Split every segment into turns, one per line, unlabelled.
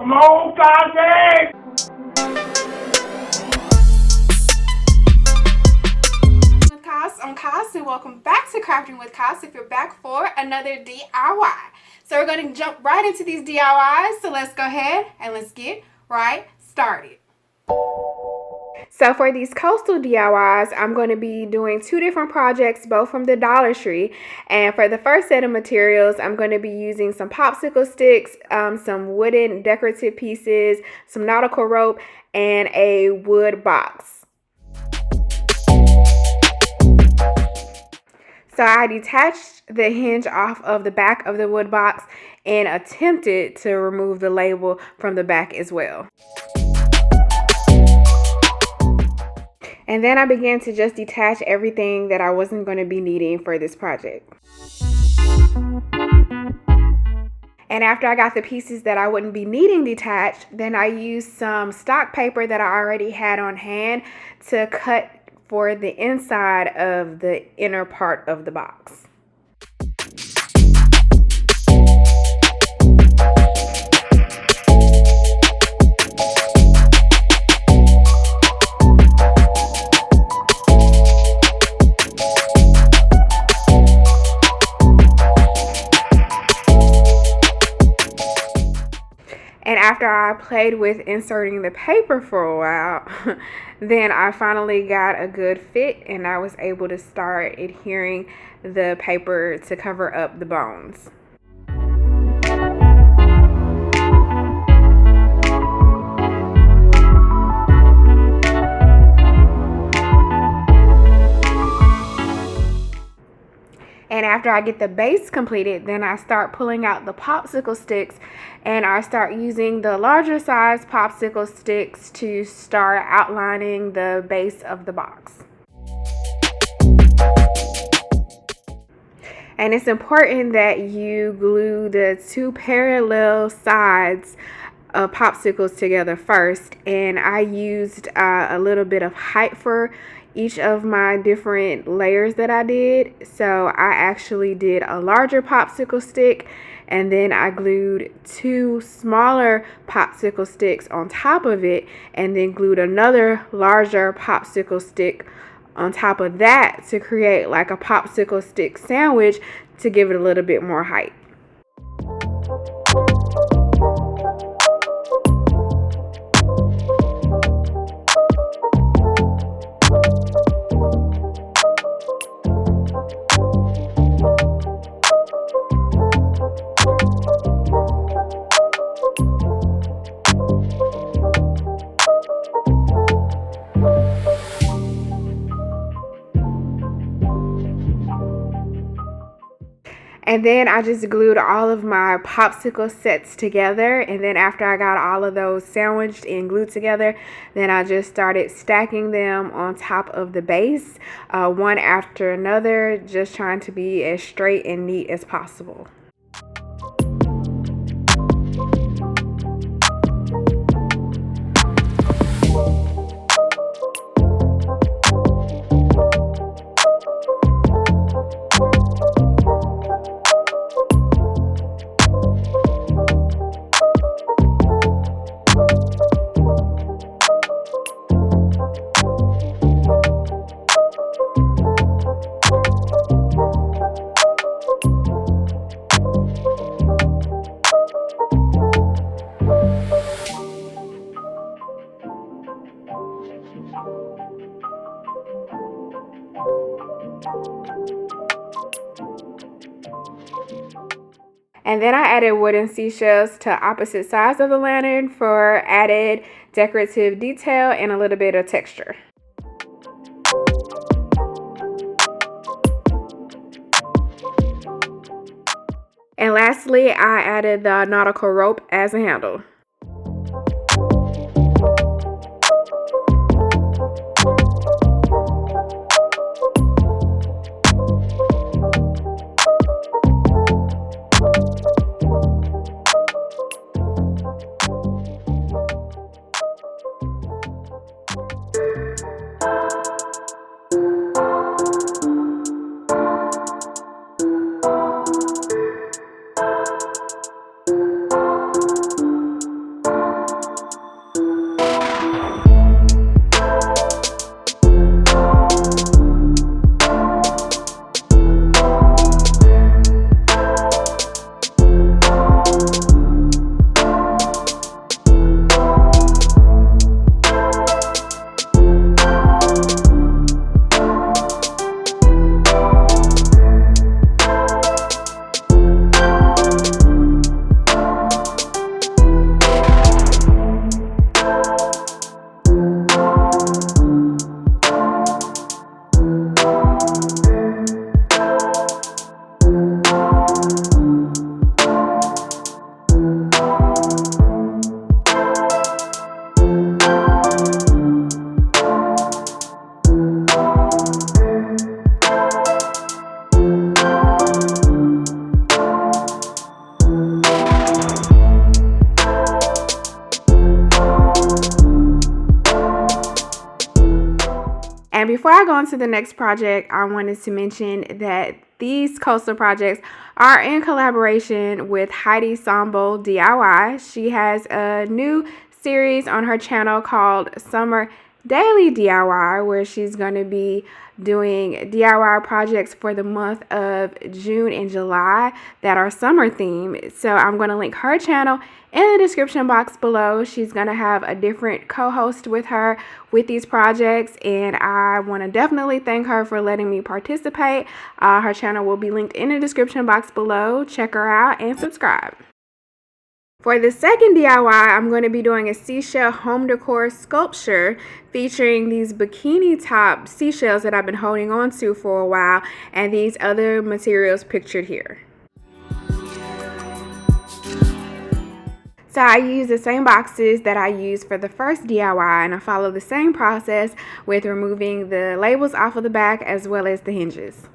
Come on, Cassie!
I'm Cass, and welcome back to Crafting with Cass. If you're back for another DIY. So we're going to jump right into these DIYs. So let's go ahead and let's get right started. So for these coastal DIYs, I'm going to be doing two different projects, both from the Dollar Tree. And for the first set of materials, I'm going to be using some popsicle sticks, some wooden decorative pieces, some nautical rope, and a wood box. So I detached the hinge off of the back of the wood box and attempted to remove the label from the back as well. And then I began to just detach everything that I wasn't going to be needing for this project. And after I got the pieces that I wouldn't be needing detached, then I used some stock paper that I already had on hand to cut for the inside of the inner part of the box. And after I played with inserting the paper for a while, then I finally got a good fit and I was able to start adhering the paper to cover up the bones. And after I get the base completed, then I start pulling out the popsicle sticks and I start using the larger size popsicle sticks to start outlining the base of the box. And it's important that you glue the two parallel sides of popsicles together first. And I used a little bit of height for each of my different layers that I did. So I actually did a larger popsicle stick and then I glued two smaller popsicle sticks on top of it and then glued another larger popsicle stick on top of that to create like a popsicle stick sandwich to give it a little bit more height. And then I just glued all of my popsicle sets together. And then after I got all of those sandwiched and glued together, then I just started stacking them on top of the base, one after another, just trying to be as straight and neat as possible. And then I added wooden seashells to opposite sides of the lantern for added decorative detail and a little bit of texture. And lastly, I added the nautical rope as a handle. before I go on to the next project, I wanted to mention that these coastal projects are in collaboration with Heidi Sonboul DIY. She has a new series on her channel called Summer Daily DIY, where she's going to be doing DIY projects for the month of June and July that are summer themed. So I'm going to link her channel in the description box below. She's going to have a different co-host with her with these projects, and I want to definitely thank her for letting me participate. Her channel will be linked in the description box below. Check her out and subscribe. For the second DIY, I'm going to be doing a seashell home decor sculpture featuring these bikini top seashells that I've been holding on to for a while, and these other materials pictured here. So I use the same boxes that I used for the first DIY, and I follow the same process with removing the labels off of the back as well as the hinges.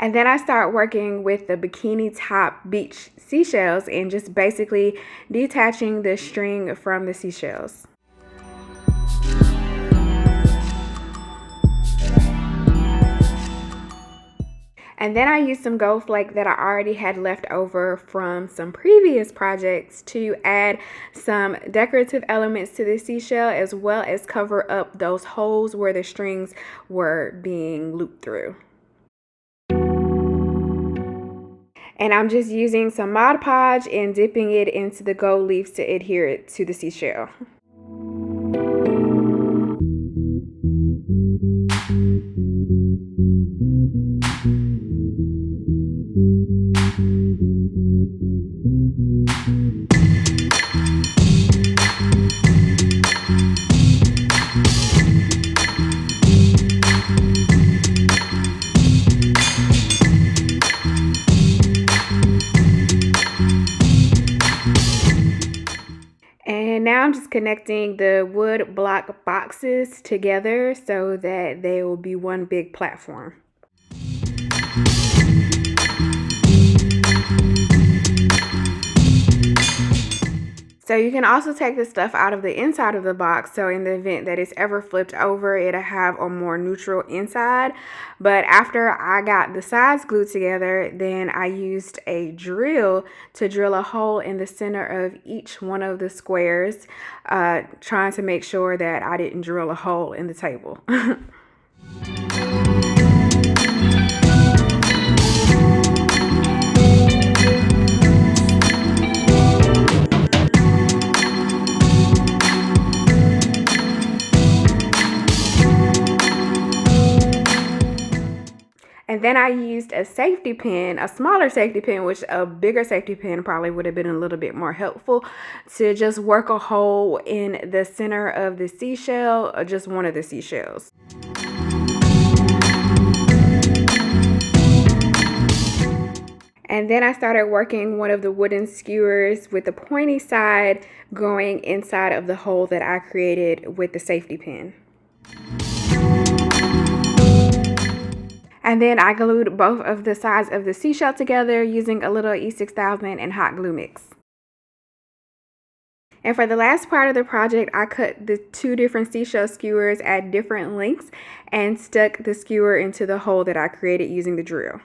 And then I start working with the bikini top beach seashells and just basically detaching the string from the seashells. And then I used some gold flake that I already had left over from some previous projects to add some decorative elements to the seashell, as well as cover up those holes where the strings were being looped through. And I'm just using some Mod Podge and dipping it into the gold leaves to adhere it to the seashell. And now I'm just connecting the wood block boxes together so that they will be one big platform. So you can also take the stuff out of the inside of the box, so in the event that it's ever flipped over, it'll have a more neutral inside. But after I got the sides glued together, then I used a drill to drill a hole in the center of each one of the squares, trying to make sure that I didn't drill a hole in the table. And then I used a safety pin, a smaller safety pin, which a bigger safety pin probably would have been a little bit more helpful, to just work a hole in the center of the seashell, or just one of the seashells. And then I started working one of the wooden skewers with the pointy side going inside of the hole that I created with the safety pin. And then I glued both of the sides of the seashell together using a little E6000 and hot glue mix. And for the last part of the project, I cut the two different seashell skewers at different lengths and stuck the skewer into the hole that I created using the drill.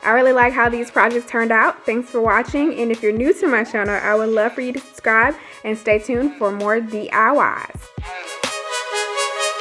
I really like how these projects turned out. Thanks for watching, and if you're new to my channel, I would love for you to subscribe and stay tuned for more DIYs.